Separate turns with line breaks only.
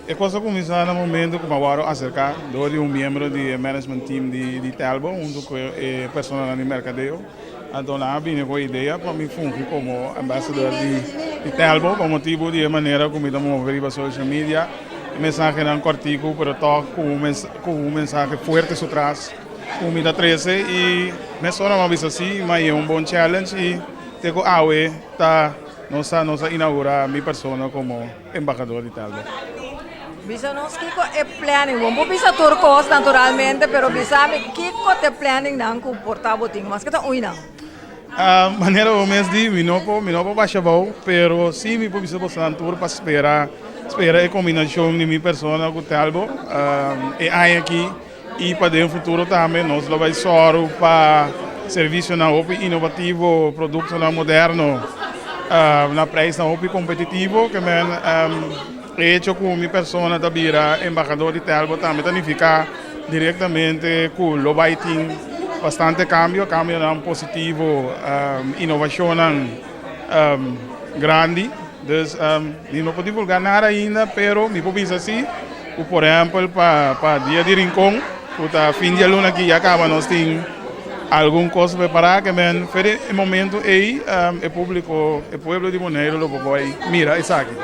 E cosa começar no momento que eu acercar de um membro do management team de Telbo, junto com a pessoa no mercadeo. Então lá vim com a ideia para me funcionar como embaixador de Telbo, por motivo de maneira como estamos mover para social media. Mensagem não cortico, pero toque com um mensagem forte por trás. Com o 13 e não só uma vez assim, mas é bom challenge e tenho a tá nossa inaugurar minha pessoa como embaixador de Telbo.
Bisa nós kiko e planning, vamos bisa turcos naturalmente, pero bisa mi kiko te planning nang ku portabo ting, mas kita uina.
A maneira o mês de mi não baixa bom, pero sim me pode ser bastante tour para espera a combinação de minha pessoa com o Telbo e aí aqui e para dentro futuro também nós vai só para serviço na OP inovativo, produto na moderno, na preço na OP competitivo que men hecho com minha pessoa da Bira, embaixador de Telbo também significa diretamente com o Lobaiting bastante cambio não positivo, inovação grande. Dus não posso divulgar nada ainda, pero me pode dizer assim, por exemplo, para dia de rincão, para fim de ano que acaba nós temos algum coisa preparado que men, no momento aí, o público, o povo de Monteiro, lo vai mira, isso aqui.